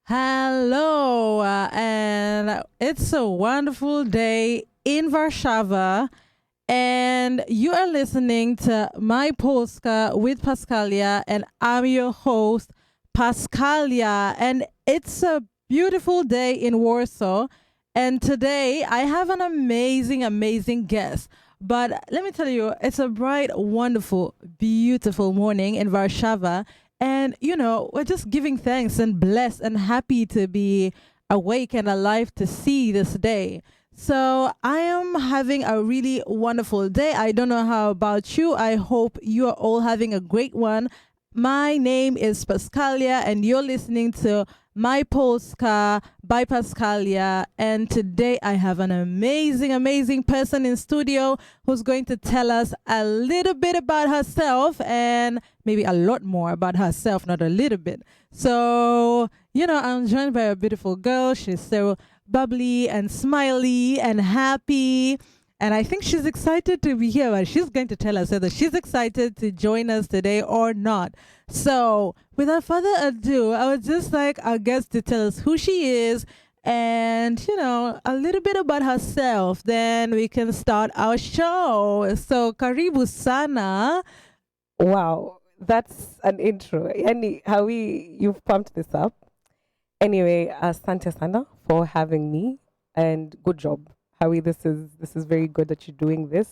Hello, and it's a wonderful day in Warszawa, and you are listening to My Polska with Pascalia, and I'm your host, Pascalia, and it's a beautiful day in Warsaw, and today I have an amazing guest. But let me tell you, it's a bright, wonderful, beautiful morning in Warszawa, and, we're just giving thanks and blessed and happy to be awake and alive to see this day. So I am having a really wonderful day. I don't know how about you. I hope you are all having a great one. My name is Pascalia, and you're listening to My Polska by Pascalia. And today I have an amazing person in studio who's going to tell us a little bit about herself and maybe a lot more about herself, not a little bit. So, I'm joined by a beautiful girl. She's so bubbly and smiley and happy. And I think she's excited to be here, but she's going to tell us whether she's excited to join us today or not. So, without further ado, I would just like our guest to tell us who she is and, a little bit about herself. Then we can start our show. So, karibu sana. Wow, that's an intro. Yani, you've pumped this up. Anyway, asante sana for having me, and good job. Howie, this is very good that you're doing this.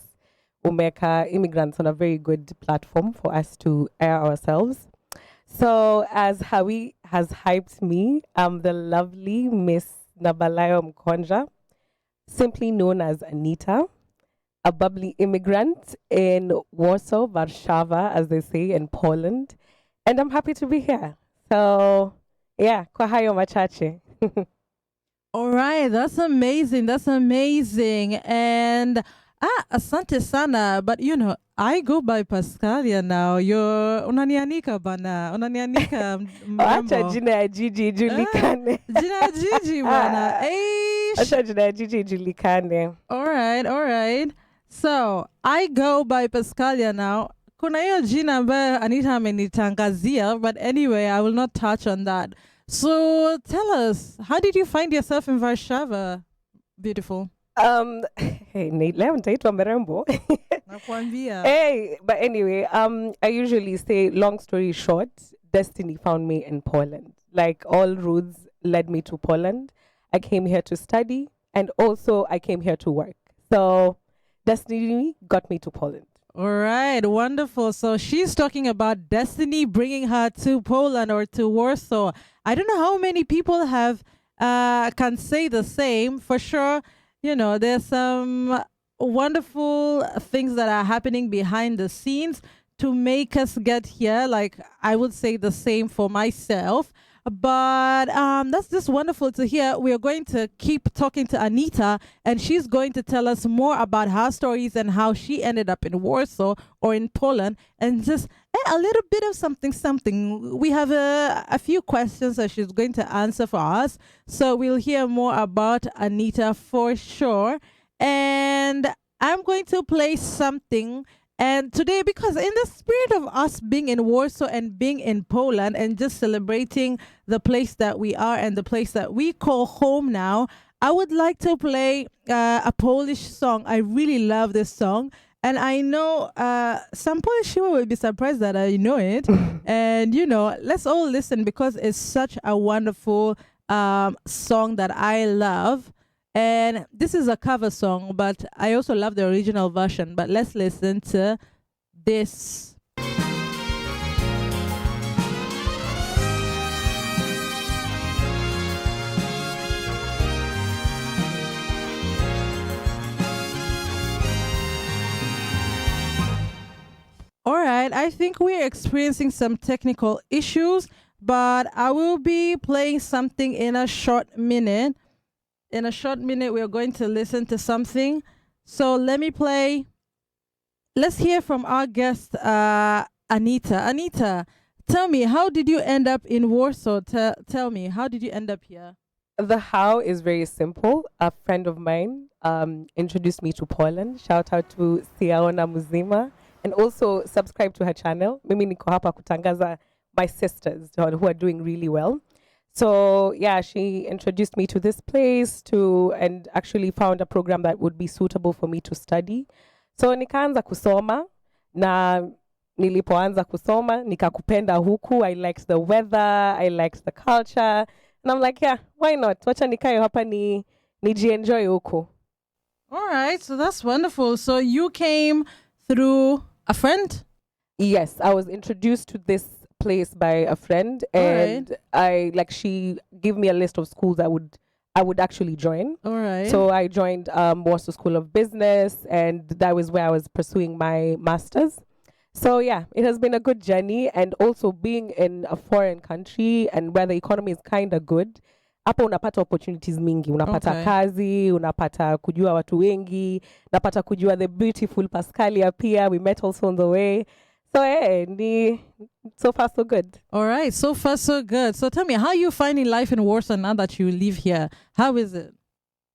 Umeka immigrants on a very good platform for us to air ourselves. So as Howie has hyped me, I'm the lovely Miss Nabalayo Mkonja, simply known as Anita, a bubbly immigrant in Warsaw, Warszawa, as they say, in Poland. And I'm happy to be here. So yeah, kwahayo machache. All right, that's amazing. And asante sana. But I go by Pascalia now. You're unanianika bana. Unanianika Acha mrembo. jina ya Gigi julikane. Jina ya Gigi bana. Acha jina ya Gigi julikane. All right. So, I go by Pascalia now. Kuna hiyo jina ambayo Anita amenitangazia, but anyway, I will not touch on that. So tell us, how did you find yourself in Warszawa? Beautiful. Hey, leo nitaitwa mrembo. Nakwambia. Hey, but anyway, I usually say, long story short, destiny found me in Poland. Like, all roads led me to Poland. I came here to study, and also I came here to work. So destiny got me to Poland. All right, wonderful. So she's talking about destiny bringing her to Poland or to Warsaw. I don't know how many people have can say the same. For sure, there's some wonderful things that are happening behind the scenes to make us get here. Like, I would say the same for myself. But that's just wonderful to hear. We are going to keep talking to Anita, and she's going to tell us more about her stories and how she ended up in Warsaw or in Poland, and just a little bit of something. We have a few questions that she's going to answer for us. So we'll hear more about Anita for sure. And I'm going to play something. And today, because in the spirit of us being in Warsaw and being in Poland and just celebrating the place that we are and the place that we call home now, I would like to play a Polish song. I really love this song. And I know some Polish people will be surprised that I know it. And, let's all listen because it's such a wonderful song that I love. And this is a cover song, but I also love the original version. But let's listen to this. All right, I think we're experiencing some technical issues, but I will be playing something in a short minute. In a short minute, we're going to listen to something. So let's hear from our guest, Anita. Anita, tell me, how did you end up in Warsaw? Tell me, how did you end up here? The how is very simple. A friend of mine introduced me to Poland. Shout out to Siaona Muzima. And also subscribe to her channel. Mimi niko hapa kutangaza my sisters who are doing really well. So yeah, she introduced me to this place and actually found a program that would be suitable for me to study. So nikaanza kusoma na nilipoanza kusoma nikakupenda huku. I liked the weather, I liked the culture, and I'm like, yeah, why not? Wacha nikae hapa nijienjoy huku. All right, so that's wonderful. So you came through a friend? Yes, I was introduced to this place by a friend, and she gave me a list of schools I would actually join. All right. So I joined Warsaw School of Business, and that was where I was pursuing my master's. So yeah, it has been a good journey, and also being in a foreign country and where the economy is kind of good. Hapa unapata opportunities mingi, unapata kazi, unapata kujua watu wengi, unapata kujua the beautiful Pascalia pia. We met also on the way. So so far so good. All right, so far so good. So tell me, how are you finding life in Warsaw now that you live here? How is it?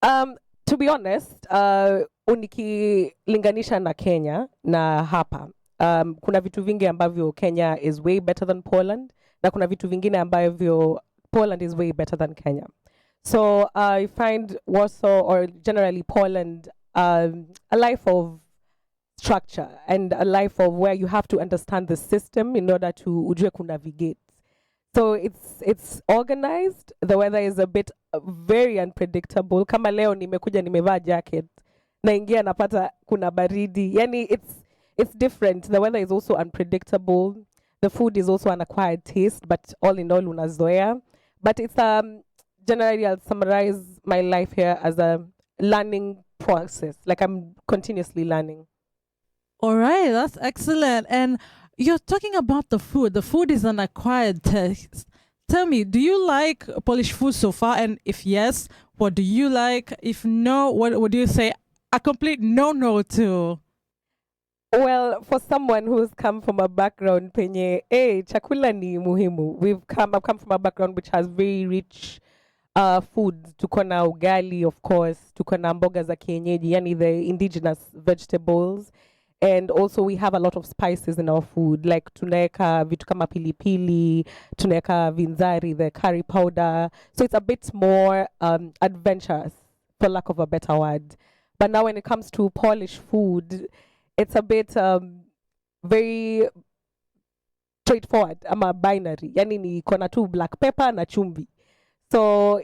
To be honest, unikilinganisha na Kenya na hapa. Kuna vitu vingi ambavyo Kenya is way better than Poland, na kuna vitu vingine ambavyo Poland is way better than Kenya. So I find Warsaw, or generally Poland, a life of structure and a life of where you have to understand the system in order to ujue kunavigate. So it's organized. The weather is a bit very unpredictable. Kama leo nimekuja nimevaa jacket, naingia napata kuna baridi. Yani it's different. The weather is also unpredictable. The food is also an acquired taste, but all in all unazoea. But it's generally, I'll summarize my life here as a learning process. Like I'm continuously learning. All right, that's excellent. And you're talking about the food. The food is an acquired taste. Tell me, do you like Polish food so far? And if yes, what do you like? If no, what would you say a complete no to? Well, for someone who's come from a background penye, chakula ni muhimu. I've come from a background which has very rich food. Tuko na ugali, of course. Tuko na mboga za kienyeji, yani the indigenous vegetables. And also we have a lot of spices in our food, like tunaeka vitu kama pilipili, tunaeka vinzari, the curry powder. So it's a bit more adventurous, for lack of a better word. But now when it comes to Polish food, it's a bit very straightforward. I'm a binary. Yani ni kona tu black pepper na chumvi. So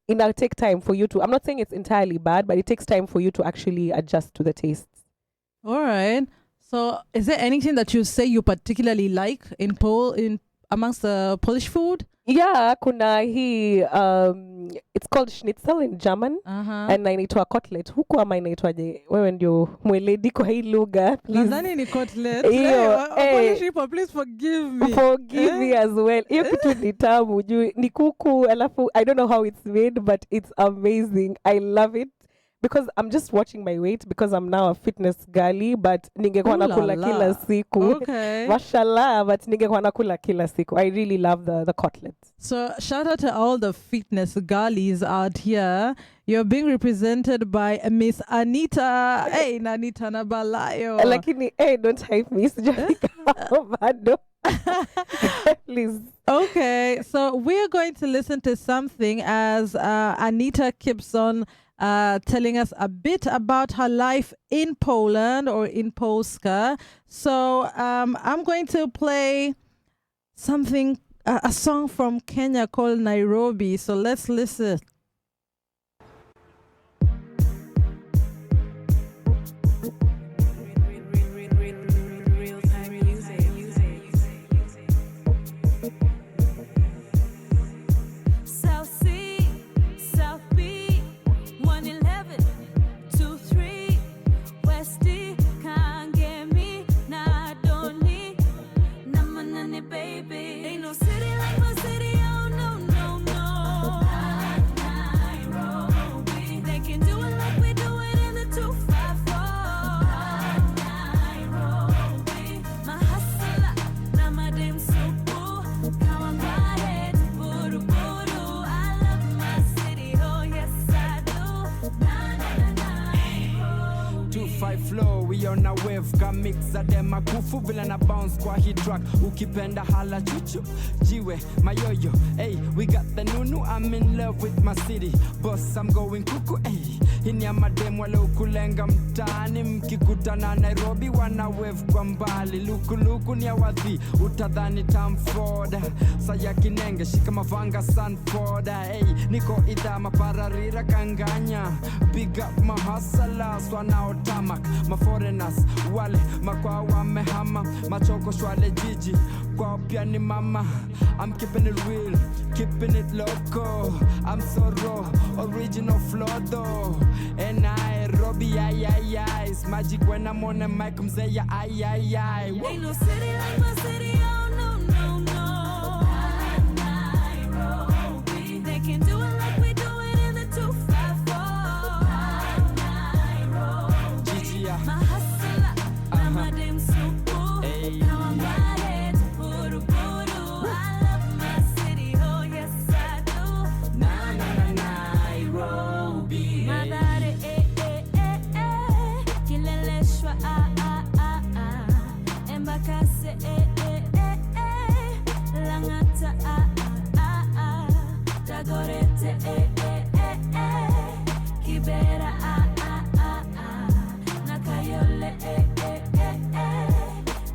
it'll take time for you to, I'm not saying it's entirely bad, but it takes time for you to actually adjust to the tastes. All right. So is there anything that you say you particularly like in amongst the Polish food? Yeah, kuna hii it's called schnitzel in German, and inaitwa cutlet. Huku ama inaitwaje? Wewe ndio mweledi kwa hii lugha. Nadhani ni cutlet. Polish people, please forgive me. Forgive me as well. Hiyo kitu ni tamu juu ni kuku, alafu I don't know how it's made, but it's amazing. I love it. Because I'm just watching my weight, because I'm now a fitness girly, but ningekuwa nakula kila siku. Okay. Mashallah, but ningekuwa nakula kila siku. I really love the cutlets. So shout out to all the fitness girlies out here. You're being represented by Miss Anita. Hey, Anita Nabalayo. Lakini, don't hype me. Please. Okay, so we're going to listen to something as Anita keeps on telling us a bit about her life in Poland, or in Polska. So I'm going to play something, a song from Kenya called Nairobi. So let's listen. Baby, ain't no city like my city, oh no, no, no. we on a wave kamixa dem akufu vile na bounce kwa hit track ukipenda hala chuchu jiwe mayoyo hey we got the nunu I'm in love with my city boss I'm going kuku hey hini ya madem wale ukulenga mtaani mkikutana Nairobi wana wave kwa mbali luku ni ya wadhi utadhani Tamford saya kinenge shika mavanga Sanford hey niko idha mapararira kanganya big up my hustlers wanao tamak my foreigners wale makwa wamehama machoko shwale jiji kwa pia ni mama I'm keeping it real keeping it local I'm so raw original flow though and Nairobi ay it's magic when I'm on the mic mzee ay ain't no city like my city oh no Nairobi they can do it like we do it in the 254 Nairobi my hustler my damn super now I'm riding to Buru Buru I love my city oh yes I do Nairobi Madare kileleshwa Embakase Langata Tagorete Kibera Nakayole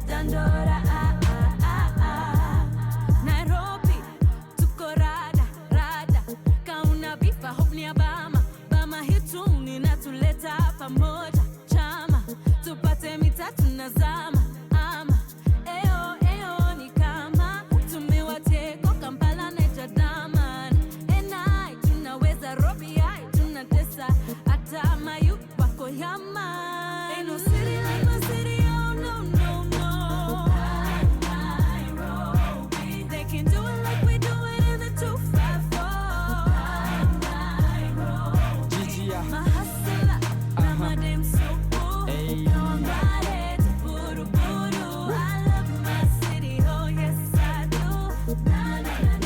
Dandora Nairobi tukorada kauna bifa hopni bama hituni natuleta pamoja chama tupate mitatu nazama ama eo ni kama tumewateko Kampala na Daman enai tunaweza Robi ai tunatesa hata mayu wako yama ain't no city like my city oh no Nairobi they can do it like we do it in the 254 Nairobi my hustler my damn super now I'm riding to Buru Buru I love my city oh yes I do Nairobi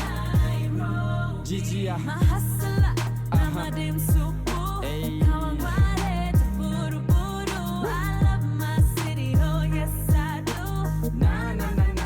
my hustler my damn super now I'm riding to Buru Buru I love my city oh yes I do Nairobi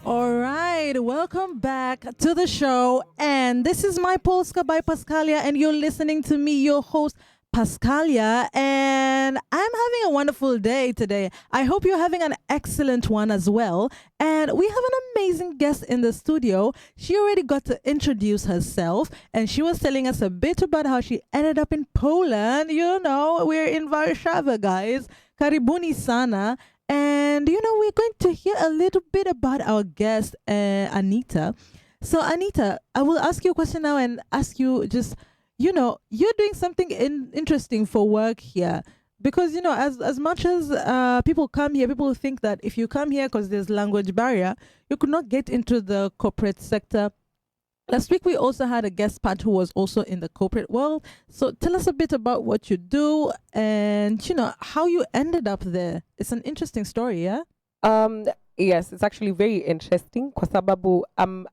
All right, welcome back to the show. And this is My Polska by Pascalia, and you're listening to me, your host, Pascalia. And I'm having a wonderful day today. I hope you're having an excellent one as well. And we have an amazing guest in the studio. She already got to introduce herself, and she was telling us a bit about how she ended up in Poland. You know, we're in Warszawa, guys. Karibuni sana. And, you know, we're going to hear a little bit about our guest, Anita. So, Anita, I will ask you a question now and ask you just, you know, you're doing something interesting for work here. Because, you know, as much as people come here, people think that if you come here because there's language barrier, you could not get into the corporate sector. Last week, we also had a guest part who was also in the corporate world. So tell us a bit about what you do and, you know, how you ended up there. It's an interesting story, yeah? Yes, it's actually very interesting. Kwa sababu I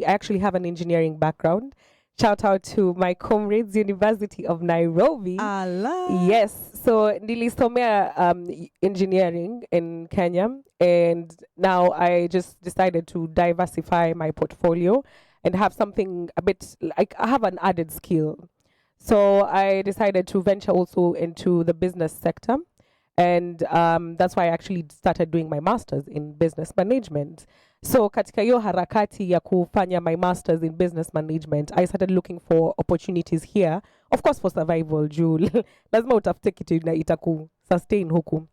actually have an engineering background. Shout out to my comrades, University of Nairobi. Allah. Yes, so nilisomea engineering in Kenya, and now I just decided to diversify my portfolio and have something a bit like I have an added skill. So I decided to venture also into the business sector. And that's why I actually started doing my master's in business management. So katika hiyo harakati ya kufanya my master's in business management, I started looking for opportunities here. Of course for survival, juu lazima utafute kitu na itaku sustain huku.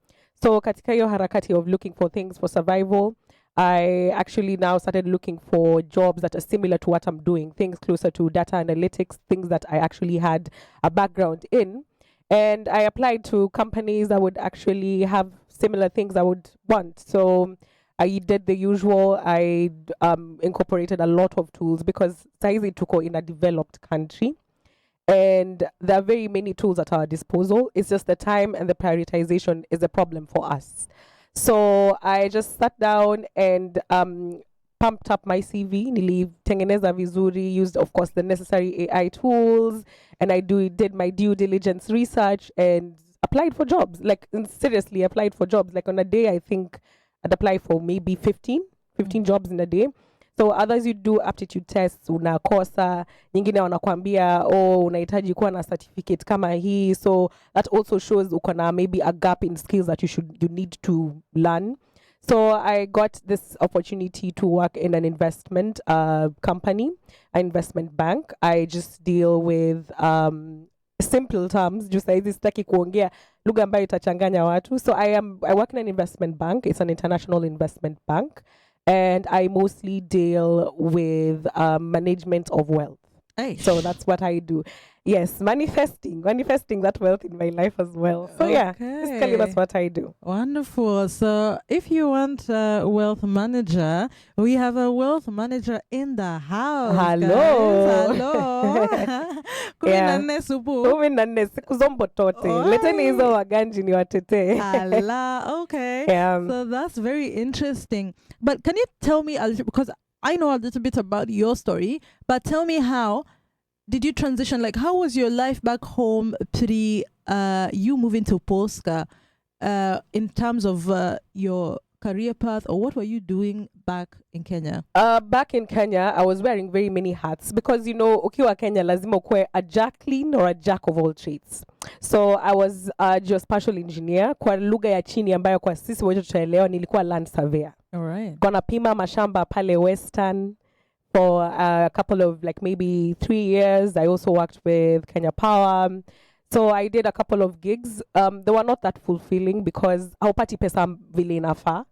So katika hiyo harakati of looking for things for survival, I actually now started looking for jobs that are similar to what I'm doing, things closer to data analytics, things that I actually had a background in. And I applied to companies that would actually have similar things I would want. So I did the usual. I incorporated a lot of tools because saizi tuko in a developed country. And there are very many tools at our disposal. It's just the time and the prioritization is a problem for us. So I just sat down and pumped up my CV, nilitengeneza vizuri, used of course the necessary AI tools, and I did my due diligence research and applied for jobs. Like, seriously, applied for jobs. Like, on a day, I think I'd apply for maybe 15 jobs in a day. So others, you do aptitude tests, unakosa, nyingine wanakuambia, unahitaji kuwa na certificate kama hii. So that also shows ukona maybe a gap in skills that you need to learn. So I got this opportunity to work in an investment company, an investment bank. I just deal with simple terms, just saizi sitaki kuongea lugha ambayo itachanganya watu. So I work in an investment bank. It's an international investment bank. And I mostly deal with management of wealth. Hey. So that's what I do. Yes, manifesting that wealth in my life as well. So yeah, basically that's what I do. Wonderful. So if you want a wealth manager, we have a wealth manager in the house. Hello. Guys. Hello. Yeah. 14 supu. 14 siku zombo tote. Why? Leteni hizo waganji ni watete. Allah. Okay. Yeah. So that's very interesting. But can you tell me a little, because I know a little bit about your story, but tell me, how did you transition? Like, how was your life back home pre you moving to Polska, in terms of your career path, or what were you doing back in Kenya? Back in Kenya, I was wearing very many hats because, ukiwa Kenya lazima ukue a Jacqueline or a jack of all trades. So I was a geospatial engineer. Kwa lugha ya chini ambayo kwa sisi wote tutaelewa, nilikuwa land surveyor. All right. Gonna pima mashamba pale Western for a couple of maybe 3 years. I also worked with Kenya Power. So I did a couple of gigs. They were not that fulfilling because haupati pesa vile inafaa.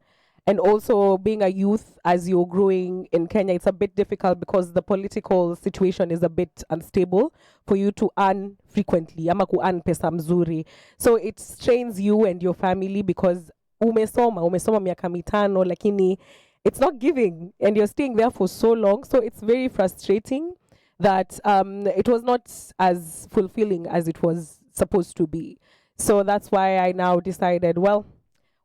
And also being a youth, as you're growing in Kenya, it's a bit difficult because the political situation is a bit unstable for you to earn frequently. Ama ku earn pesa mzuri. So it strains you and your family because umesoma miaka mitano, lakini it's not giving and you're staying there for so long. So it's very frustrating that it was not as fulfilling as it was supposed to be. So that's why I now decided, well,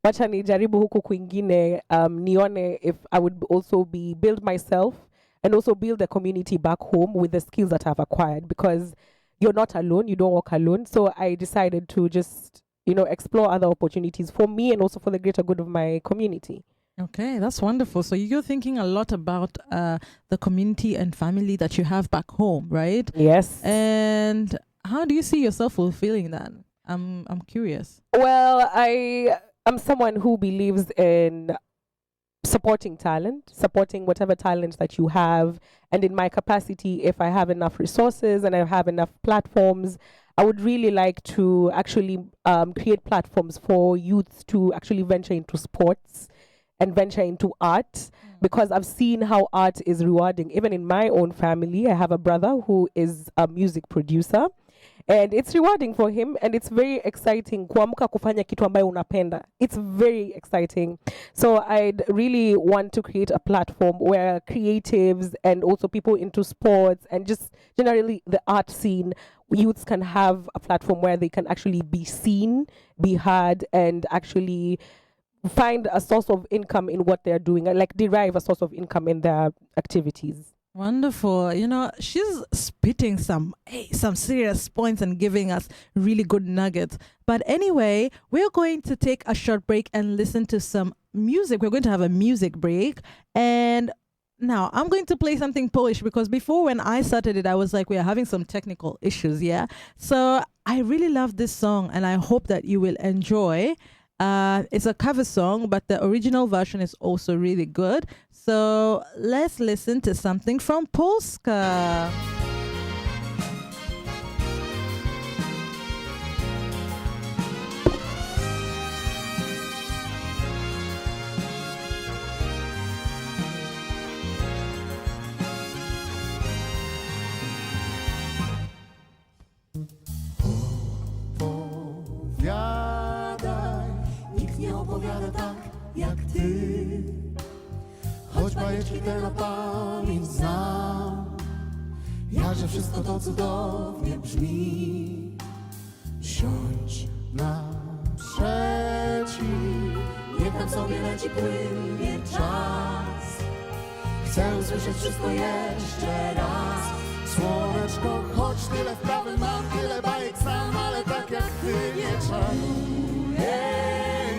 wacha nijaribu huku kwingine, nione if I would also build myself and also build a community back home with the skills that I've acquired, because you're not alone, you don't walk alone. So I decided to just, explore other opportunities for me and also for the greater good of my community. Okay, that's wonderful. So you're thinking a lot about the community and family that you have back home, right? Yes. And how do you see yourself fulfilling that? I'm curious. Well, I'm someone who believes in supporting talent, supporting whatever talent that you have. And in my capacity, if I have enough resources and I have enough platforms, I would really like to actually create platforms for youths to actually venture into sports and venture into art, because I've seen how art is rewarding. Even in my own family, I have a brother who is a music producer, and it's rewarding for him, and it's very exciting kuamka kufanya kitu ambayo unapenda. It's very exciting. So I'd really want to create a platform where creatives and also people into sports and just generally the art scene, youths can have a platform where they can actually be seen, be heard, and actually find a source of income in what they're doing, like derive a source of income in their activities. Wonderful. She's spitting some serious points and giving us really good nuggets. But anyway, we're going to take a short break and listen to some music. We're going to have a music break. And now I'm going to play something Polish, because before, when I started it, I was like, we are having some technical issues, yeah? So I really love this song and I hope that you will enjoy. It's a cover song, but the original version is also really good. So let's listen to something from Polska. Nikt nie opowiada tak jak ty, choć bajeczki te na pamięć znam. Jakże wszystko to cudownie brzmi. Siądź naprzeciw, niech tam sobie leci płynnie czas. Chcę usłyszeć wszystko jeszcze raz. Słoneczko, choć tyle wprawy mam, tyle bajek sam, ale tak jak ty nie czas. czaruję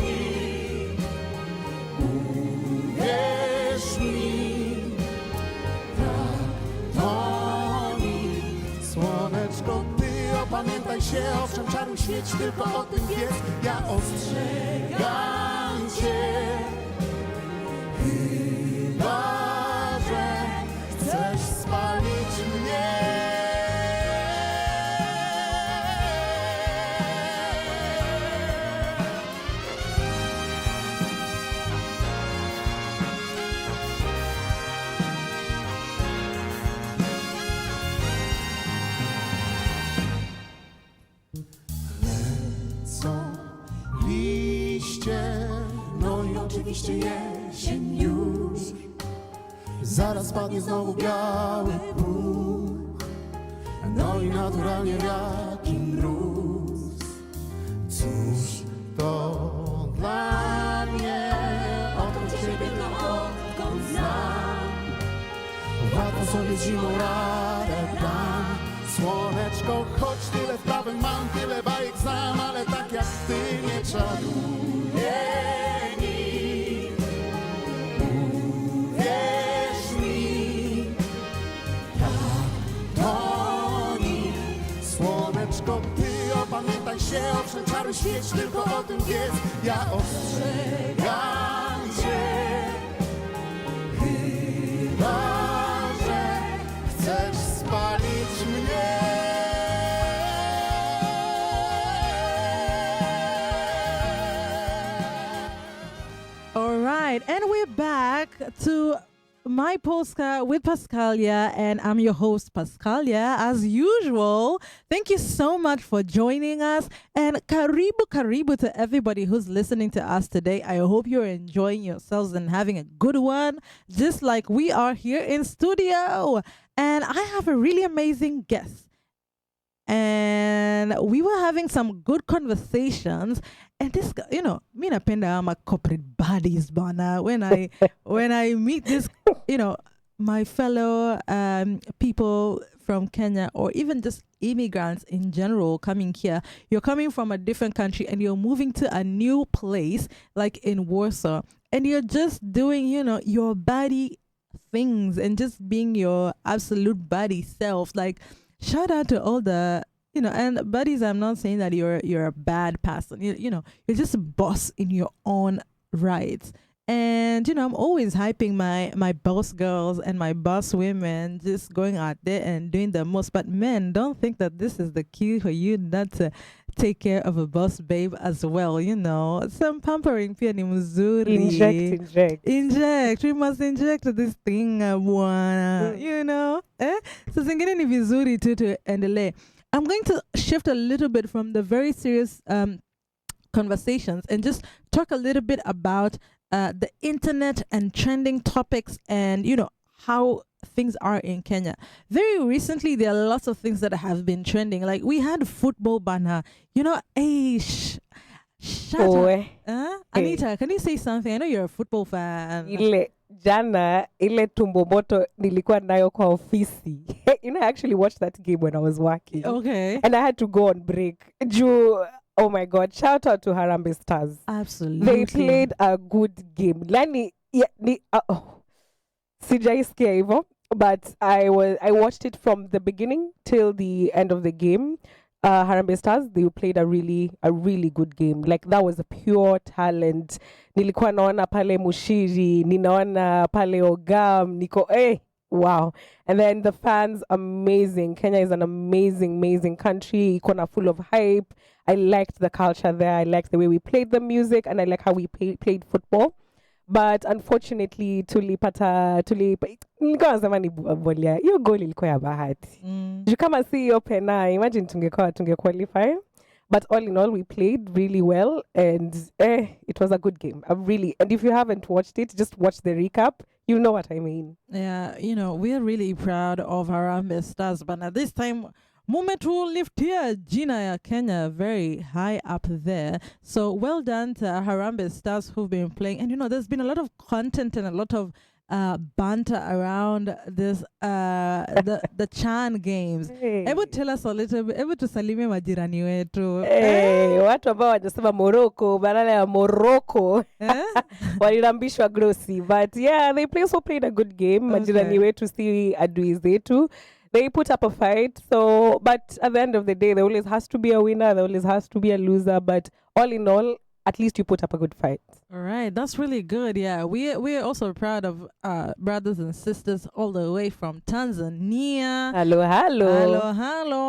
mi. Uwierz mi, tak to mi. Słoneczko, ty opamiętaj się, owszem czaruj świeć, tylko o tym wiedz. Ja ostrzegam cię, chyba że chcesz spalić mnie. Lecą liście, no i oczywiście jesień już. Zaraz spadnie znowu biały puch, no i naturalnie wielki mróz. Cóż to dla mnie, oto ciebie to odkąd znam. Warto sobie z zimą radę dam. Słoneczko, choć tyle wprawek mam, tyle bajek znam, ale tak jak ty nie czaruję nikt. Uwierz mi, tak to nikt. Słoneczko, ty opamiętaj się, owszem czaruj świeć, tylko o tym wiedz. Ja ostrzegam cię, chyba że chcesz spalić mnie. All right, and we're back to My Polska with Pascalia, and I'm your host, Pascalia, as usual. Thank you so much for joining us, and karibu to everybody who's listening to us today. I hope you're enjoying yourselves and having a good one, just like we are here in studio. And I have a really amazing guest. And we were having some good conversations. And this, me napenda my corporate buddies, bana. When I meet this, my fellow people from Kenya, or even just immigrants in general coming here. You're coming from a different country and you're moving to a new place, like in Warsaw, and you're just doing, your body things and just being your absolute body self. Like, shout out to all the, and buddies, I'm not saying that you're a bad person. You're just a boss in your own rights. And, I'm always hyping my boss girls and my boss women, just going out there and doing the most. But men, don't think that this is the key for you not to take care of a boss babe as well. Some pampering pia ni mzuri. Inject. We must inject this thing, bwana. So zingine ni vizuri tu to endelee. I'm going to shift a little bit from the very serious conversations and just talk a little bit about the internet and trending topics and, how things are in Kenya. Very recently, there are lots of things that have been trending. Like we had football banner. Shut up. Anita, can you say something? I know you're a football fan. Jana, ile tumbo moto nilikuwa nayo kwa ofisi. I actually watched that game when I was working. Okay. And I had to go on break. Oh my God, shout out to Harambee Stars. Absolutely. They played a good game. Sijaisikia hivyo, but I watched it from the beginning till the end of the game. Harambee Stars, they played a really good game. Like that was a pure talent. Nilikuwa naona pale Mushiri, ninaona pale Ogam, wow. And then the fans, amazing. Kenya is an amazing country. Ikona full of hype. I liked the culture there. I liked the way we played the music, and I like how we played football. But unfortunately, nilikuwa nasema ni bolia. Hiyo goal ilikuwa ya bahati. Kama si hiyo pena, imagine tunge qualify. But all in all, we played really well, and it was a good game. And if you haven't watched it, just watch the recap. You know what I mean. Yeah, we're really proud of Harambee Stars, but at this time, moment will lift here Jina ya Kenya very high up there. So well done to Harambee Stars who've been playing. And there's been a lot of content and a lot of banter around this the Chan games. Hebu tell us a little bit. Hebu tusalimie majirani wetu. Watu ambao wanasema Morocco badala ya Morocco walirambishwa grossi, but yeah, they played a good game. Majirani wetu si adui zetu. They put up a fight, so but at the end of the day there always has to be a winner, there always has to be a loser, but all in all, at least you put up a good fight. All right, that's really good. Yeah, we're also proud of brothers and sisters all the way from Tanzania. Hello.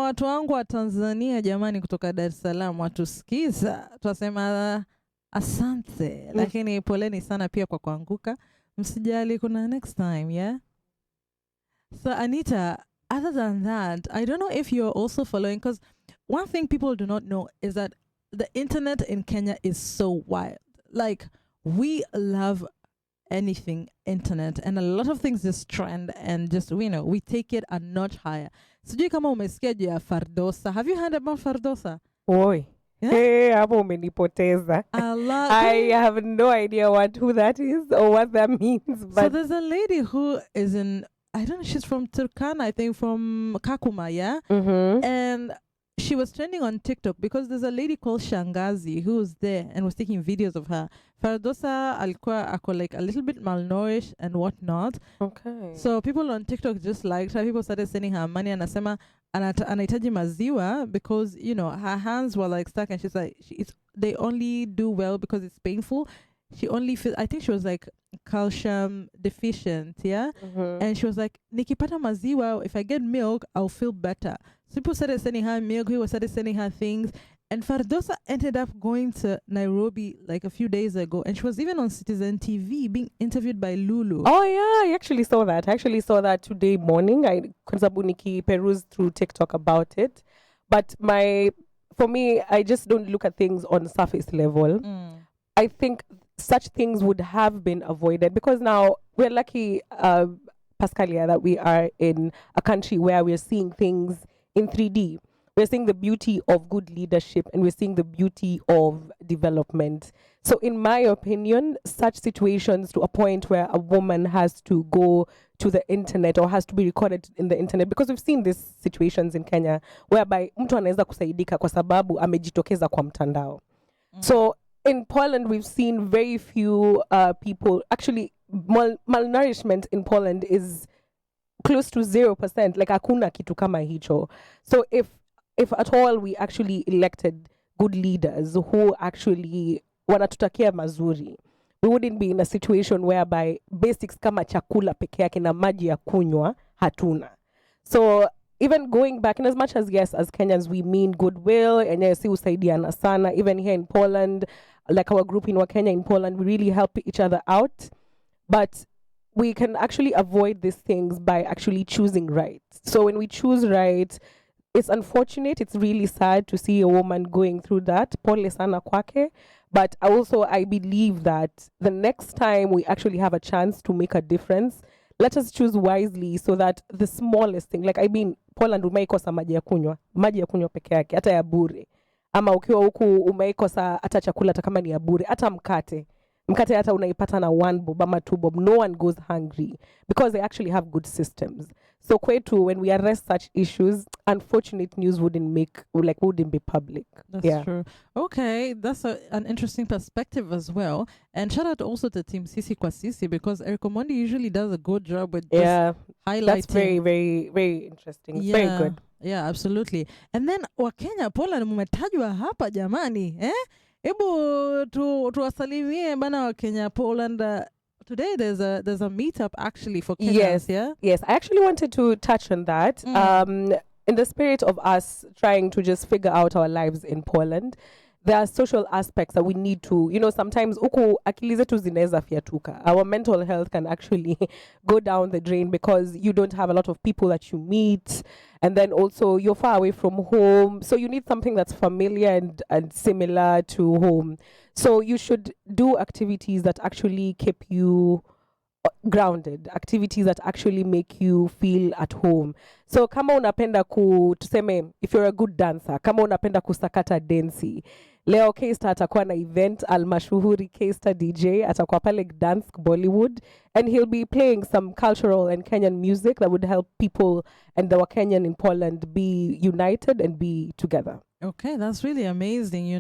Watu wangu wa Tanzania jamani, kutoka Dar es Salaam watusikiza. Tunasema asante, lakini poleni sana pia kwa kuanguka. Msijali, kuna next time, yeah? So Anita, other than that, I don't know if you're also following, because one thing people do not know is that the internet in Kenya is so wild. Like, we love anything internet, and a lot of things just trend and just, we take it a notch higher. Sijui kama umesikia juu ya Fardosa. Have you heard about Fardosa? Oi. Yeah? Hey, hapo umenipoteza. I have no idea who that is or what that means. But so there's a lady who is in, I don't know, she's from Turkana, I think, from Kakuma, yeah? Mm-hmm. And she was trending on TikTok because there's a lady called Shangazi who was there and was taking videos of her. Fardosa alikuwa ako like a little bit malnourished and whatnot. Okay. So people on TikTok just liked her. People started sending her money, and anasema anahitaji maziwa because, her hands were like stuck, and she's like, they only do well because it's painful. She only feels, I think she was like calcium deficient, yeah? Mm-hmm. And she was like, nikipata maziwa, if I get milk, I'll feel better. So people started sending her milk, he started sending her things. And Fardosa ended up going to Nairobi like a few days ago, and she was even on Citizen TV being interviewed by Lulu. Oh yeah, I actually saw that. Today morning. I Kunzabuniki perused through TikTok about it. But for me, I just don't look at things on surface level. I think such things would have been avoided because now we're lucky, Pascalia, that we are in a country where we're seeing things in 3D. We're seeing the beauty of good leadership, and we're seeing the beauty of development. So in my opinion, such situations to a point where a woman has to go to the internet or has to be recorded in the internet, because we've seen these situations in Kenya whereby mtu anaweza kusaidika kwa sababu amejitokeza kwa mtandao. So in Poland, we've seen very few people. Actually, malnourishment in Poland is close to 0%. Like, hakuna kitu kama hicho. So if at all we actually elected good leaders who actually wanatutakia mazuri, we wouldn't be in a situation whereby basics kama chakula peke yake na maji ya kunywa hatuna. So even going back, in as much as, yes, as Kenyans, we mean goodwill, and yes, usaidiana sana. Even here in Poland, like our group in Wakenya in Poland, we really help each other out. But we can actually avoid these things by actually choosing right. So when we choose right, it's unfortunate, it's really sad to see a woman going through that. Pole sana kwake. But also, I believe that the next time we actually have a chance to make a difference, let us choose wisely so that the smallest thing, like, I mean, Poland umeikosa maji ya kunywa peke yake, hata ya bure. Ama ukiwa huku umeikosa hata chakula hata kama ni ya bure, hata mkate hata unaipata na 1 bob ama 2 bob. No one goes hungry because they actually have good systems. So kwetu, when we arrest such issues, unfortunate news wouldn't be public. That's true. Okay, that's an interesting perspective as well. And shout out also to Team Sisi kwa Sisi, because Eric Omondi usually does a good job with just highlighting. That's very, very, very interesting. It's very good. Yeah, absolutely. And then Wakenya, Poland mumetajwa hapa jamani, Ebu tuwasalimie bana Wakenya, Poland. Today there's a meetup actually for Kenyans, Yes, I actually wanted to touch on that. In the spirit of us trying to just figure out our lives in Poland, there are social aspects that we need to, sometimes uku akili zetu zinaweza fiatuka. Our mental health can actually go down the drain because you don't have a lot of people that you meet, and then also you're far away from home, so you need something that's familiar and similar to home. So you should do activities that actually keep you grounded, activities that actually make you feel at home. So kama unapenda tuseme, if you're a good dancer, kama unapenda kusakata densi, Leo K-Star atakuwa na event, Al-Mashuhuri K-Star DJ, atakuwa pale Gdansk, Bollywood, and he'll be playing some cultural and Kenyan music that would help people and the Kenyan in Poland be united and be together. Okay, that's really amazing,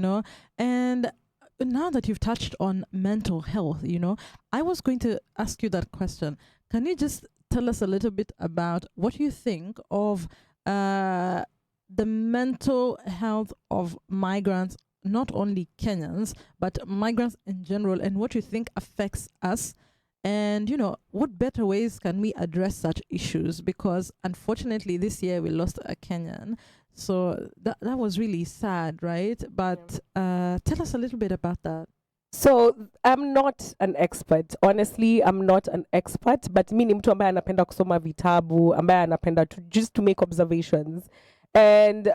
And now that you've touched on mental health, I was going to ask you that question. Can you just tell us a little bit about what you think of the mental health of migrants, not only Kenyans, but migrants in general, and what you think affects us? And, what better ways can we address such issues? Because unfortunately, this year we lost a Kenyan. So that was really sad, right? But tell us a little bit about that. So I'm not an expert. Honestly, I'm not an expert, but mi ni mtu ambaye anapenda kusoma vitabu, ambaye anapenda just to make observations. And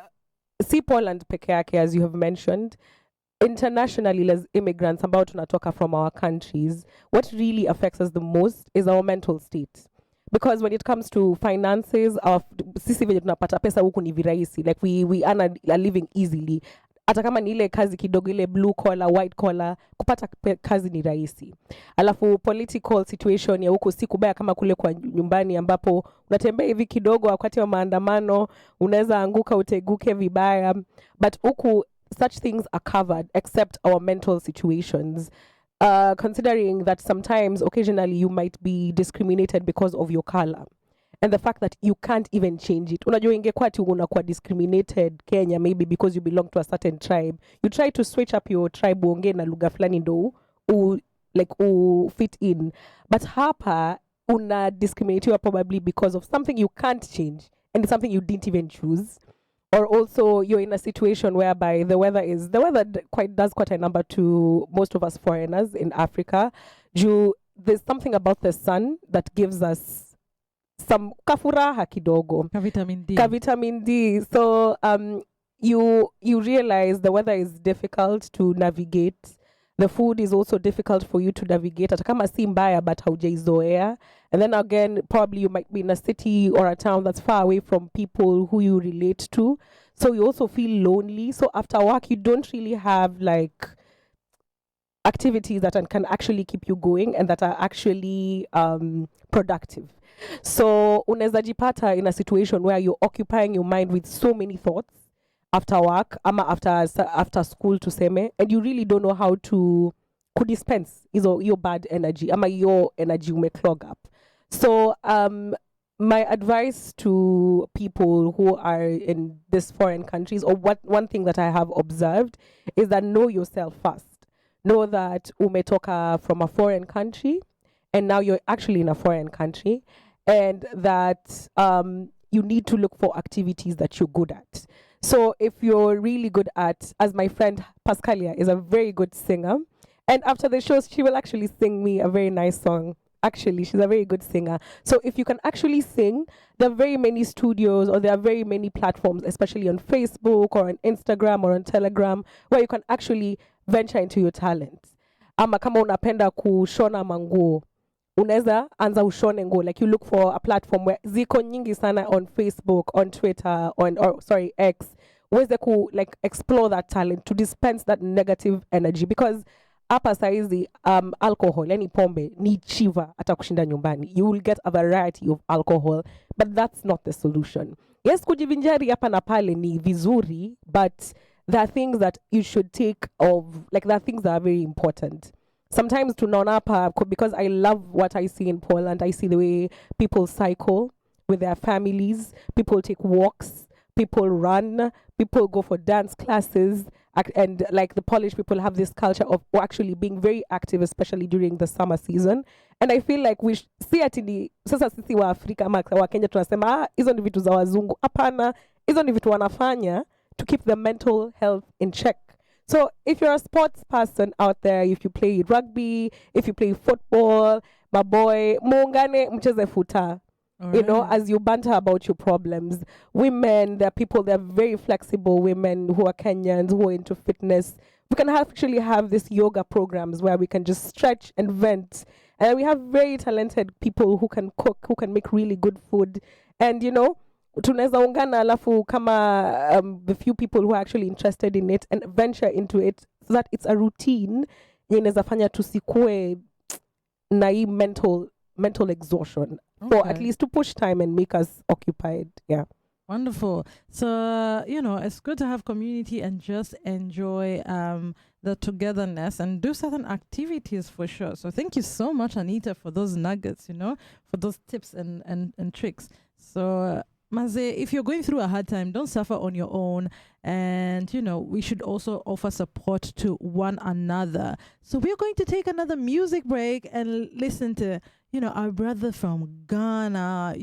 see Poland peke yake, as you have mentioned, internationally as immigrants ambao tunatoka from our countries, what really affects us the most is our mental state. Because when it comes to finances, sisi venye tunapata pesa huku ni virahisi. Like we earn a living easily. Hata kama ni ile kazi kidogo, ile blue collar, white collar, kupata kazi ni rahisi. Alafu political situation ya huku si kubaya kama kule kwa nyumbani ambapo unatembea hivi kidogo wakati wa maandamano, unaweza anguka uteguke vibaya. But huku such things are covered except our mental situations. Considering that sometimes, occasionally, you might be discriminated because of your color. And the fact that you can't even change it. Unajua ingekuwa tu unakuwa discriminated Kenya, maybe because you belong to a certain tribe. You try to switch up your tribe, uongee na lugha fulani ndo fit in. But hapa, una discriminate probably because of something you can't change. And it's something you didn't even choose. Or also you're in a situation whereby the weather does quite a number to most of us foreigners in Africa. There's something about the sun that gives us some kafuraha kidogo. Vitamin D. So you realize the weather is difficult to navigate. The food is also difficult for you to navigate. Hata kama si mbaya, but haujaizoea. And then again, probably you might be in a city or a town that's far away from people who you relate to. So you also feel lonely. So after work, you don't really have like activities that can actually keep you going and that are actually productive. So unaweza jipata in a situation where you're occupying your mind with so many thoughts after work, after school tuseme, and you really don't know how to dispense your bad energy, your energy may clog up. So my advice to people who are in these foreign countries, or one thing that I have observed, is that know yourself first. Know that umetoka from a foreign country, and now you're actually in a foreign country, and that you need to look for activities that you're good at. So if you're really good at, as my friend Pascalia is a very good singer, and after the show, she will actually sing me a very nice song. Actually, she's a very good singer. So if you can actually sing, there are very many studios, or there are very many platforms, especially on Facebook or on Instagram or on Telegram, where you can actually venture into your talents. Ama kama unapenda kushona manguo, unaweza anza ushone nguo. Like you look for a platform where ziko nyingi sana on Facebook, on Twitter, X, uweze ku like explore that talent to dispense that negative energy, because hapa saizi alcohol, yani pombe ni chiva hata kushinda nyumbani. You will get a variety of alcohol, but that's not the solution. Yes, kujivinjari hapa na pale ni vizuri, but there are things that you should take there are things that are very important. Sometimes tunaona hapa, because I love what I see in Poland, I see the way people cycle with their families, people take walks, people run, people go for dance classes, and like the Polish people have this culture of actually being very active, especially during the summer season. And I feel like we see atini sasa sisi wa Afrika ama wa Kenya tunasema hizo ni vitu za wazungu. Hapana, hizo ni vitu wanafanya to keep the mental health in check. So if you're a sports person out there, if you play rugby, if you play football, my boy, muungane mcheze futa. Right. You know, as you banter about your problems. Women, there are people, they're very flexible women who are Kenyans, who are into fitness. We can actually have these yoga programs where we can just stretch and vent. And we have very talented people who can cook, who can make really good food. And, you know, tunaweza ungana alafu kama the few people who are actually interested in it and venture into it so that it's a routine yenye inaweza fanya tusikue na hii mental exhaustion for at least to push time and make us occupied. Yeah. Wonderful. So, it's good to have community and just enjoy the togetherness and do certain activities for sure. So thank you so much, Anita, for those nuggets, for those tips and tricks. So, Maze, if you're going through a hard time, don't suffer on your own. And, we should also offer support to one another. So we're going to take another music break and listen to, our brother from Ghana.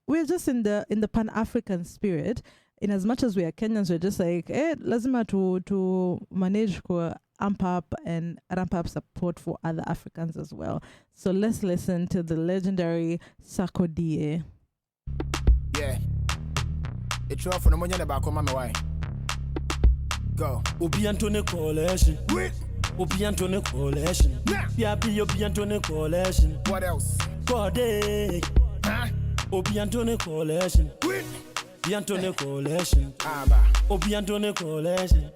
We're just in the Pan-African spirit. In as much as we are Kenyans, we're just like, lazima to manage to amp up and ramp up support for other Africans as well. So let's listen to the legendary Sarkodie. Yeah. It's off for the money about come on my way. Go. Obi Antone Coalition. Obi Antone Coalition. Yapi Obi Antone Coalition. What else? Kode. Huh? Obi Antone Coalition. Obi Antone Coalition. Obi Antone Coalition.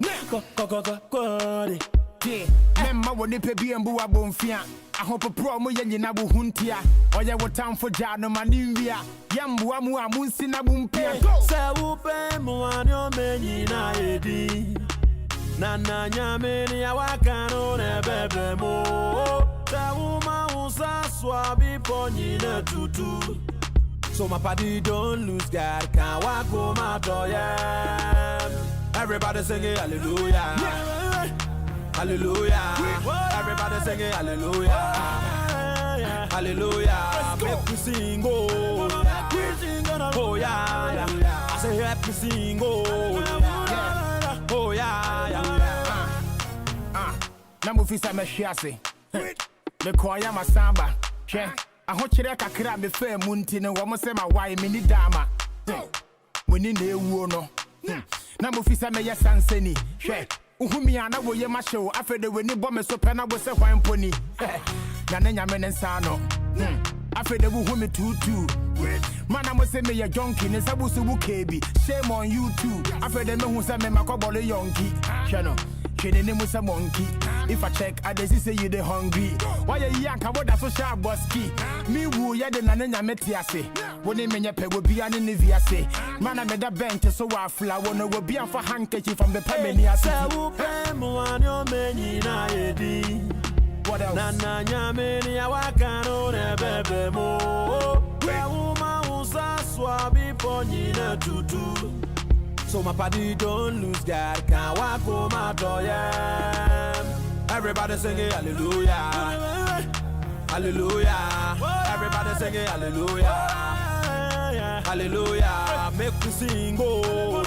Kode. Yeah. Memma woni pe bi embu abonfia. Ahopo pro mo yenye na buhuntia. Oye wo time for jano manimvia. Yambu amu amunsi na bumpia. Se upe mo anyo menyi na edi. Nana nyame ni awakano ne bebe mo. Se uma usa swabi ponyi ne tutu. So my party don't lose God, can't walk home out everybody singing hallelujah. Hallelujah. Everybody singing hallelujah. Hallelujah. Make me sing, oh. Oh yeah. I say happy sing, oh. Oh yeah. Namufisa me shiase. Me kwaya masamba. I hope you kakra me fair munti no wo say my why me ni dama. Muni na ewu no. Na mo fisa me yesansani. Hwe. Uhumi ana wo ye ma show afede we ni bo me so pe na wo say hwan poni. Na na nyame ne nsa no. Afede wo hu me tutu. Mana mo say me ye junkie ne sabusu bu kebi. Shame on you too. Afede me hu say me makobole yonki. Hwe no. Kene ne musa monkey. If I check, I just say you the hungry. Why you yank about that social boski? Me woo ya de nanya metiase. When they menya pe will be an inviase. Man, I made a bench so I fly. One will be for handkerchief from the Pamania. What else? Nana nyameni ya wakano ne bebe mo. We uma usa swabi ponyi ne tutu. So my party don't lose God, can't walk home out everybody singing hallelujah. Hallelujah. Everybody singing hallelujah. Hallelujah. Make me sing, oh.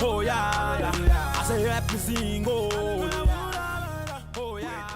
Oh yeah. I say happy sing, oh. Oh yeah.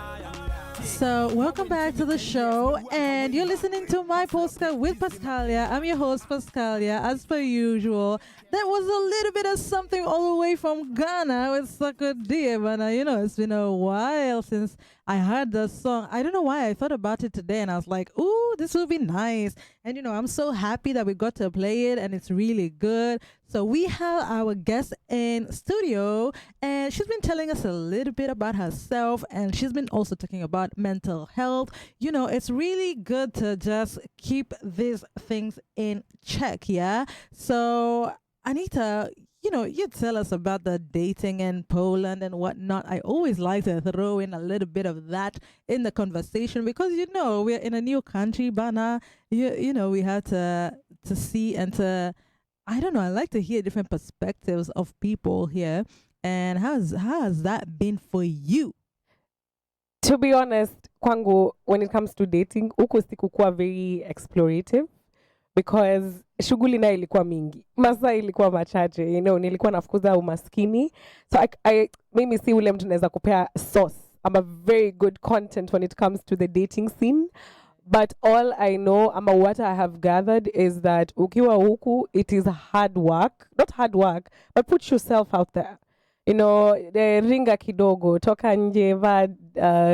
So welcome back to the show, and you're listening to My Polska with Pascalia. I'm your host, Pascalia, as per usual. That was a little bit of something all the way from Ghana with Sarkodie, but it's been a while since I heard the song. I don't know why I thought about it today, and I was like, ooh, this will be nice. And I'm so happy that we got to play it, and it's really good. So we have our guest in studio, and she's been telling us a little bit about herself, and she's been also talking about mental health. It's really good to just keep these things in check, yeah? So Anita, you tell us about the dating in Poland and whatnot. I always like to throw in a little bit of that in the conversation because, we're in a new country, Bana. We have to see and to, I don't know, I like to hear different perspectives of people here. And how has that been for you? To be honest, kwangu, when it comes to dating, huko sikukuwa very explorative. Because shughuli nayo ilikuwa mingi. Masaa ilikuwa machache, nilikuwa nafukuza umaskini. So mimi si ule mtu naweza kupea sauce. I'm a very good content when it comes to the dating scene. But all I know, what I have gathered is that ukiwa huku, it is hard work. Not hard work, but put yourself out there. The ringa kidogo, toka nje,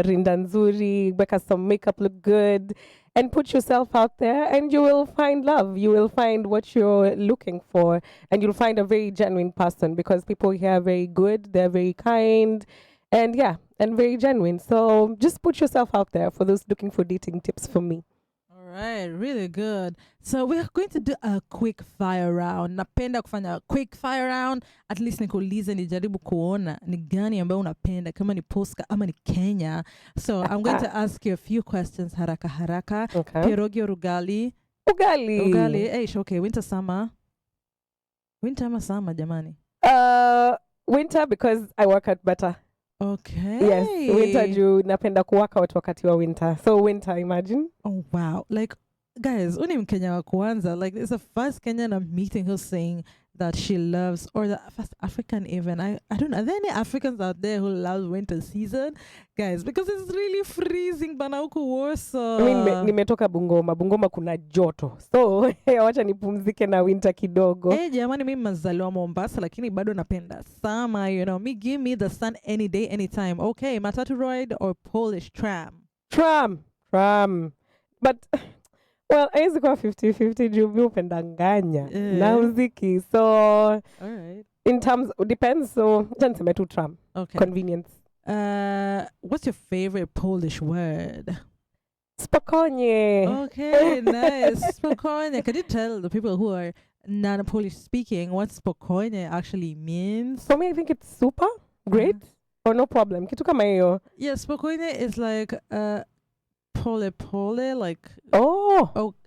rinda nzuri, weka some makeup look good. and put yourself out there, and you will find love. You will find what you're looking for, and you'll find a very genuine person, because people here are very good, they're very kind, and and very genuine. So just put yourself out there for those looking for dating tips from me. All right, really good. So we're going to do a quick fire round. Napenda kufanya a quick fire round. At least nikuulize nijaribu kuona ni gani ambayo unapenda, kama ni Polska ama ni Kenya. So I'm going to ask you a few questions haraka haraka. Okay. Pierogi or ugali? Ugali. Ugali. Okay, winter, summer. Winter ama summer, jamani? Winter, because I work at Bata. Okay. Yes, winter juu napenda kuworkout wakati wa winter. So winter, imagine. Oh, wow. Like, guys, uni Mkenya wa kwanza. Like, it's the first Kenyan I'm meeting who's saying that she loves, or the first African even. I don't know. Are there any Africans out there who love winter season? Guys, because it's really freezing bana huku Warsaw. I mean, nimetoka Bungoma. Bungoma kuna joto. So, wacha nipumzike na winter kidogo. Jamani, mimi mazaliwa Mombasa, lakini bado napenda summer, you know. Give me the sun any day, anytime. Okay, matatu ride or Polish tram? Tram. But well, haiwezi kuwa 50-50 juu mi upendanganya na muziki. So, all right. In terms, depends. So, niseme tu tram. Okay. Convenience. What's your favorite Polish word? Spokojnie. Okay, nice. Spokojnie. Can you tell the people who are non-Polish speaking what spokojnie actually means? For me, I think it's super great or no problem. Kitu kama hiyo. Yeah, spokojnie is like pole, like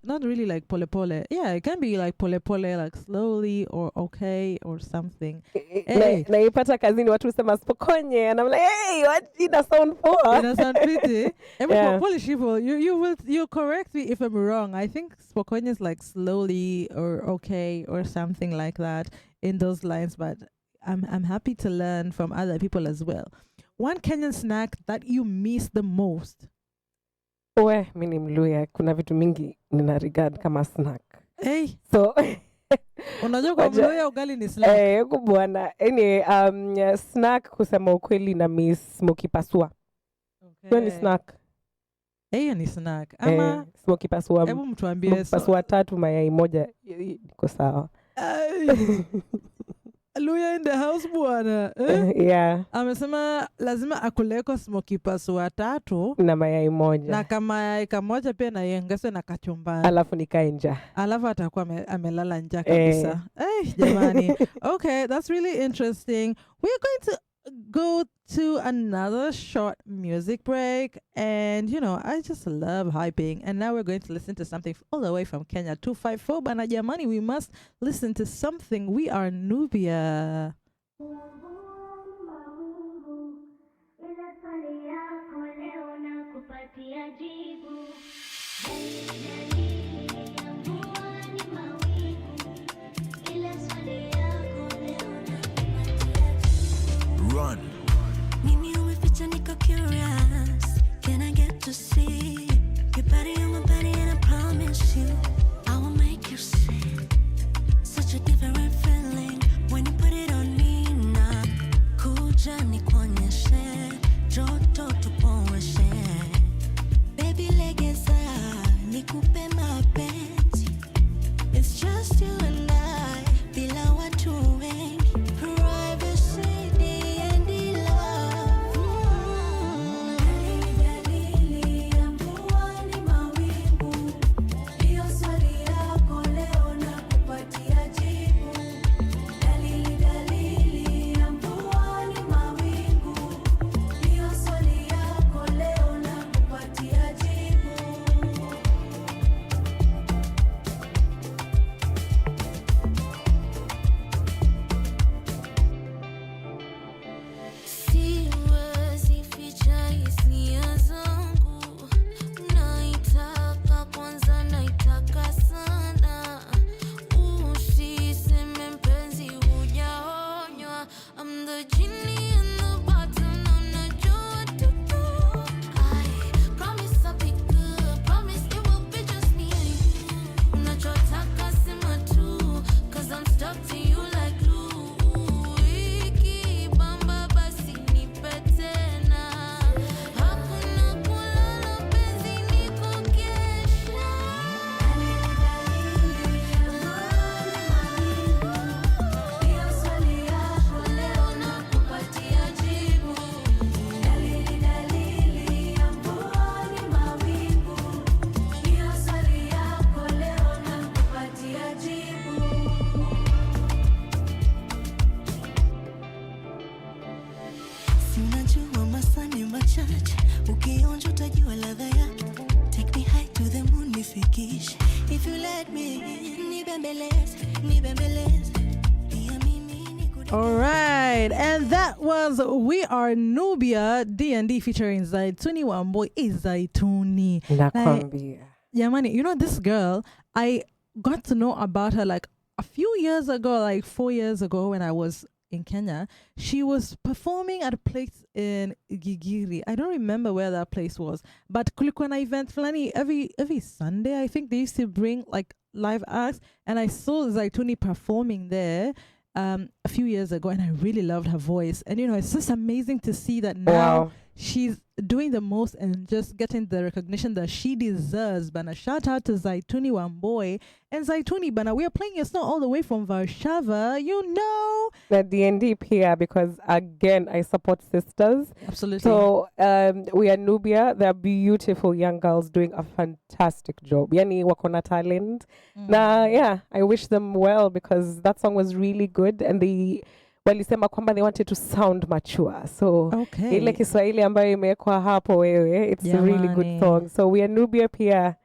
not really like pole. Yeah, it can be like pole, like slowly or okay or something. Hey. Naipata kazini watu sema spokojnie, and I'm like, hey, what ina sound poa? Ina sound pretty. For Polish people, you correct me if I'm wrong. I think spokojnie is like slowly or okay or something like that in those lines, but I'm happy to learn from other people as well. One Kenyan snack that you miss the most? Mi ni Mluya, kuna vitu mingi nina regard kama snack. Hey. So unajua kwa Mluya ugali ni snack. Bwana. Anyway, snack kusema ukweli na miss smoky pasua. Okay. Hiyo ni snack. Hiyo ni snack. Ama smoky pasua. Hebu mtuambie pasua 3 mayai 1 iko sawa. Luya in the house bwana. Yeah. Amesema lazima akuleko smoky pasua 3 na mayai 1. Na kama mayai kamoja pia na iongezwe na kachumbari. Alafu nikae njaa. Alafu atakuwa amelala njaa kabisa. Jamani. Okay, that's really interesting. We're going to go to another short music break, and I just love hyping, and now we're going to listen to something all the way from Kenya. 254 bana jamani, we must listen to something. We are Nubia. Run. Mimi umeficha niko curious. Can I get to see your body on my body, and I promise you I will make you see such a different feeling when you put it on me now. Kuja nikuonyeshe, joto tupoeshe. Baby legeza, nikupe mapenzi. It's just you and I, bila watu wengi. Privacy. I'm All right, and that was We Are Nubia D&D featuring Zaituni Wamboy is Zaituni. Nakwambia. Yeah, man, you know this girl, I got to know about her like a few years ago, like 4 years ago when I was in Kenya. She was performing at a place in Gigiri. I don't remember where that place was, but kulikuwa na event flani every Sunday. I think they used to bring like live acts, and I saw Zaituni performing there a few years ago, and I really loved her voice. And you know, it's just amazing to see that now she's doing the most and just getting the recognition that she deserves. Bana, shout out to Zaituni Wamboy. And Zaituni, Bana, we are playing your song all the way from Warszawa. You know the D&D here because again I support sisters. Absolutely. So We Are Nubia. They're beautiful young girls doing a fantastic job. Yani wakona talent. Yeah, I wish them well because that song was really good, and walisema kwamba they wanted to sound mature. So ile Kiswahili ambayo imewekwa hapo wewe, it's a really good song. So We Are Nubia pia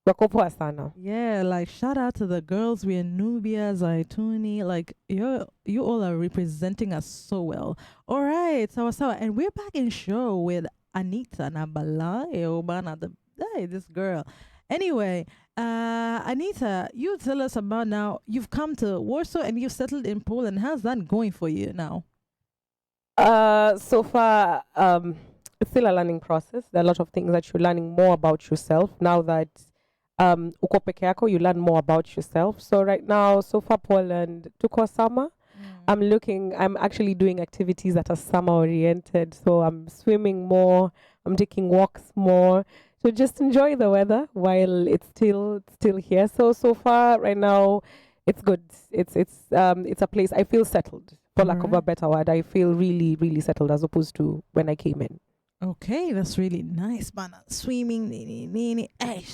wako poa sana. Yeah, like shout out to the girls. We Are Nubia, Zaituni, like you all are representing us so well. All right, so and we're back in show with Anita Nabala Eobana, this girl. Anyway, Anita, you tell us about now. You've come to Warsaw and you've settled in Poland. How's that going for you now? So far, it's still a learning process. There are a lot of things that you're learning more about yourself now that uko peke yako, you learn more about yourself. So right now, so far Poland, tuko summer. I'm actually doing activities that are summer oriented. So I'm swimming more, I'm taking walks more. So just enjoy the weather while it's still here. So far right now, it's good. It's a place I feel settled. For lack of a better word, I feel really, really settled as opposed to when I came in. Okay, that's really nice, Bana. Swimming,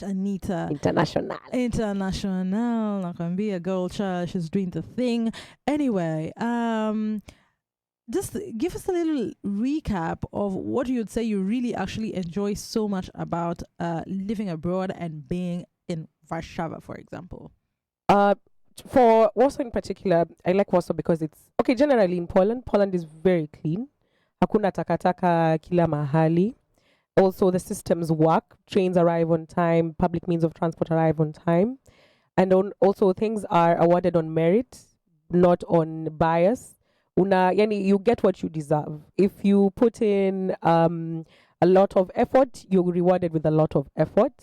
Anita. International. Nakwambia, girl child, she's doing the thing. Anyway, just give us a little recap of what you'd say you really actually enjoy so much about living abroad and being in Warszawa, for example. For Warsaw in particular, I like Warsaw because it's generally in Poland is very clean. Hakuna takataka kila mahali. Also, the systems work. Trains arrive on time. Public means of transport arrive on time. And also, things are awarded on merit, not on bias. You get what you deserve. If you put in a lot of effort, you're rewarded with a lot of effort.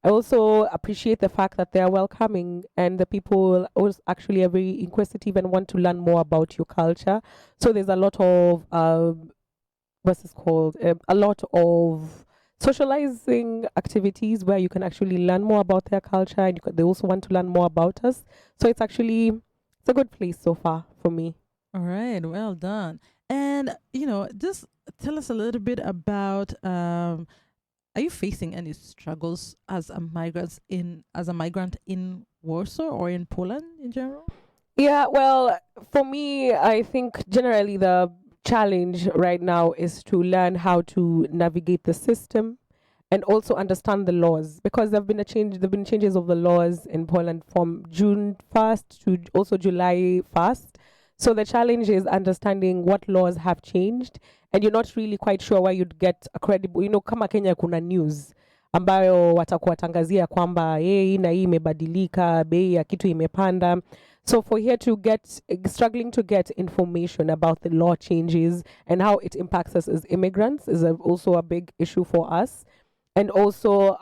I also appreciate the fact that they are welcoming and the people actually are very inquisitive and want to learn more about your culture. So there's a lot of a lot of socializing activities where you can actually learn more about their culture, and they also want to learn more about us. So it's a good place so far for me. All right, well done. And just tell us a little bit about are you facing any struggles as a migrant in Warsaw or in Poland in general? Yeah, well, for me, I think generally the challenge right now is to learn how to navigate the system and also understand the laws, because there've been changes of the laws in Poland from June 1st to also July 1st. So the challenge is understanding what laws have changed, and you're not really quite sure where you'd get a credible, kama Kenya kuna news ambayo watakuwatangazia kwamba hii na hii imebadilika, bei ya kitu imepanda. So for here to struggling to get information about the law changes and how it impacts us as immigrants is also a big issue for us. And also,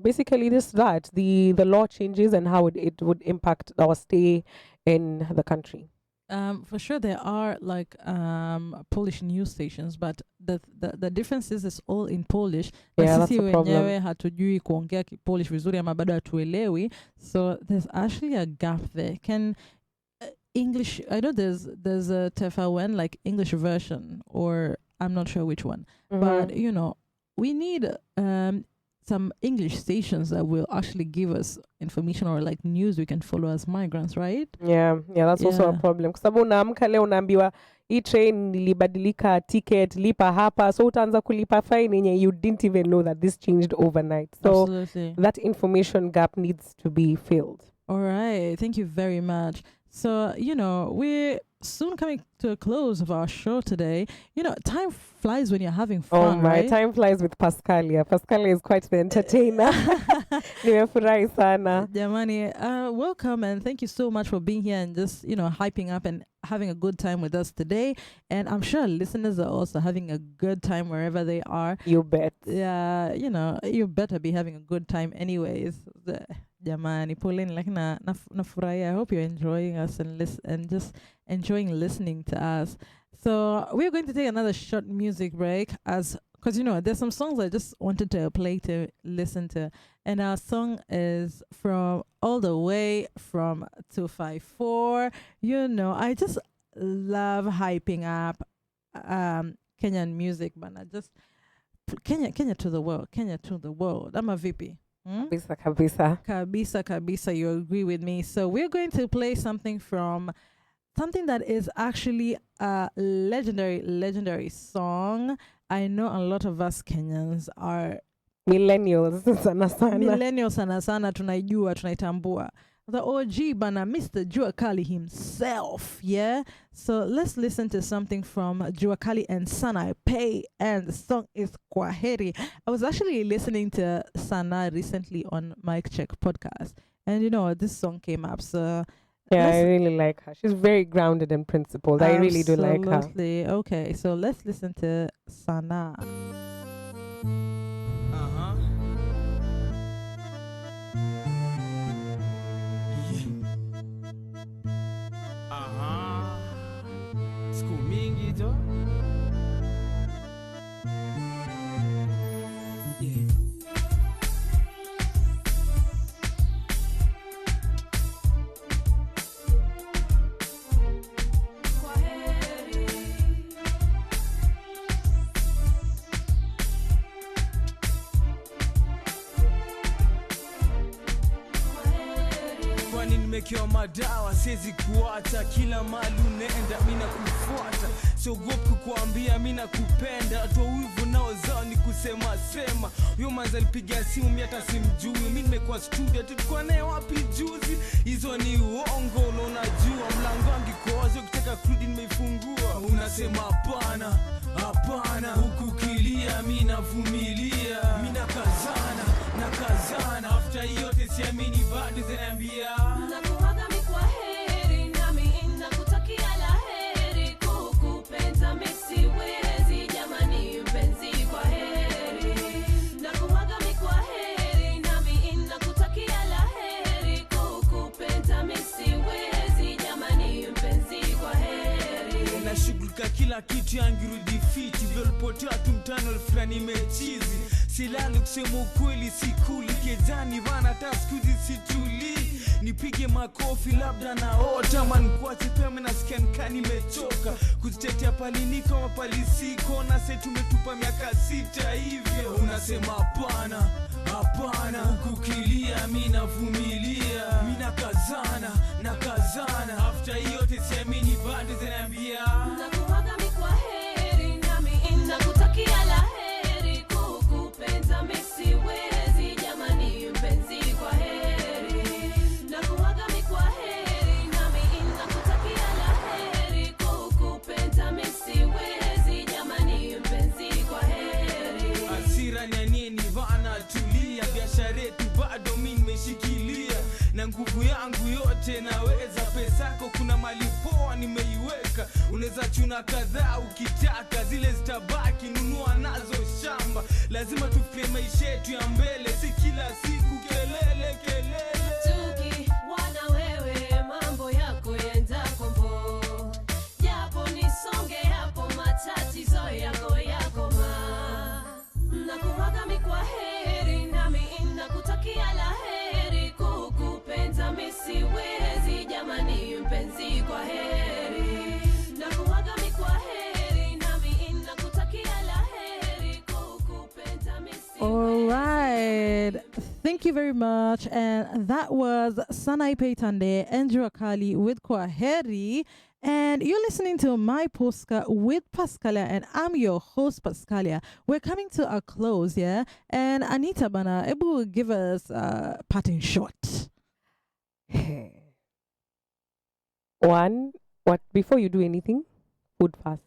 basically the law changes and how it would impact our stay in the country. For sure, there are like Polish news stations, but the difference is it's all in Polish. Yeah, that's the problem. Hatujui kuongea Polish vizuri ama bado hatuelewi. So there's actually a gap there. Can English? I know there's a TFN like English version, or I'm not sure which one, but we need some English stations that will actually give us information or like news we can follow as migrants, right? Yeah, that's also a problem. Kwa sababu unaamka leo unaambiwa hii train libadilika ticket, lipa hapa, so utaanza kulipa fine yenye you didn't even know that this changed overnight. So absolutely, that information gap needs to be filled. All right, thank you very much. So, we're soon coming to a close of our show today. Time flies when you're having fun, Oh my, right? time flies with Pascalia. Pascalia is quite the entertainer. Nimefurahi sana. Jamani, welcome and thank you so much for being here and just, hyping up and having a good time with us today. And I'm sure listeners are also having a good time wherever they are. You bet. Yeah, you better be having a good time anyways. Jamani, Pauline, like nafurahi. I hope you're enjoying us and just enjoying listening to us. So we're going to take another short music break because there's some songs I just wanted to play to listen to, and our song is from all the way from 254. I just love hyping up Kenyan music, but I just Kenya to the world. I'm a VP. Kabisa, kabisa. Kabisa, you agree with me. So we're going to play something that is actually a legendary song. I know a lot of us Kenyans are Millennials sana sana. millennials sana tunaitambua. The OG bana, Mr. Jua Kali himself, yeah? So let's listen to something from Jua Kali and Sana Pay, and the song is Kwaheri. I was actually listening to Sana recently on Mic Check podcast, and this song came up, so... Yeah, I really like her. She's very grounded and principled. I really do like her. Absolutely. Okay, so let's listen to Sana. Siku mingi jo. Kwani nimekewa madawa, siwezi kuacha, kila mali unaenda mina kufuata, siogopi kukuambia mina kupenda, toa wivu nao zao ni kusema sema. Huyo manza alipiga simu mimi hata simjui, mimi nimekuwa studio tulikuwa naye wapi juzi, hizo ni uongo na unajua, mlango wangu iko wazi, ukitaka kurudi nimeifungua, unasema hapana, huku kilia mimi navumilia, mimi nakazana, after yote siamini bado zinaambia Nakuaga mi kwaheri, nami nakutakia laheri, kukupenda mi siwezi, jamani mpenzi kwaheri. Nakuaga mi kwaheri, nami nakutakia laheri, kukupenda mi siwezi, jamani mpenzi kwaheri. Nashughulika kila kitu yangirudi fiti, vyolipotea tumtano fulani mechizi, silali kusema ukweli sikuli, kezani vana taskuzi situli, nipige makofi labda naota, manikuache pema nasikia nika nimechoka, kuzitetea paliniko mapalisiko, na se tumetupa miaka 6 hivyo, unasema hapana, huku kilia mimi navumilia, mimi nakazana, after yote siamini bado zinaambia Nakuaga mi kwaheri, nami nakutakia laheri, kukupenda mi siwezi, jamani mpenzi kwaheri. Nakuaga mi kwaheri, nami nakutakia laheri, kukupenda mi siwezi, jamani mpenzi kwaheri. Hasira ni nini vana tulia, biashara yetu bado mimi nimeshikilia, na nguvu yangu yote naweza, pesako kuna mali poa nimeiweka, unaweza chuna kadhaa ukitaka, zile zitabaki nunua nazo shamba, lazima tufie maisha yetu ya mbele, si kila siku kelele. Tuki wana wewe mambo yako yenda kombo, japo nisonge hapo matatizo yako ma. Nakuaga mi kwaheri, nami nakutakia laheri, kukupenda mi siwezi, jamani mpenzi kwaheri. Nakuaga mi kwaheri, nami nakutakia laheri, kukupenda mi siwezi. All right. Thank you very much. And that was Sanai Peitande and Jua Kali with Kwaheri. And you're listening to My Polska with Pascalia, and I'm your host, Pascalia. We're coming to a close, yeah? And Anita Bana, Ebu will give us a parting shot. One, what before you do anything, food fast,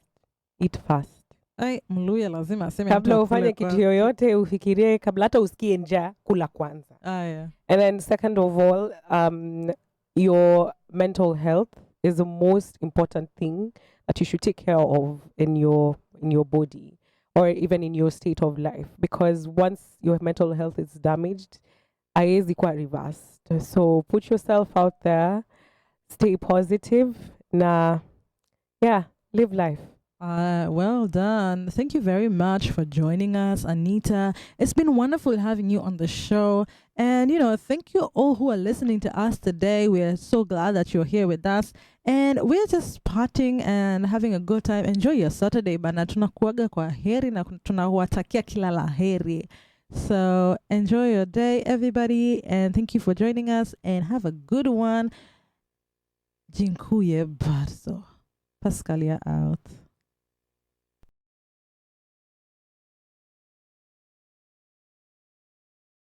eat fast. Ai, Mluya lazima aseme Kabla mtu ufanye akule kitu kwanza. yoyote ufikirie, kabla hata usikie njaa, kula kwanza. Yeah. And then second of all, your mental health is the most important thing that you should take care of in your body or even in your state of life, because once your mental health is damaged, haiwezi kuwa reversed. So put yourself out there, stay positive, live life. Well done. Thank you very much for joining us, Anita. It's been wonderful having you on the show. And, thank you all who are listening to us today. We are so glad that you're here with us. And we're just partying and having a good time. Enjoy your Saturday. Bana tunakuaga kwa heri na tunawatakia kila la heri. So enjoy your day, everybody. And thank you for joining us. And have a good one. Dziękuję bardzo. Pascalia out.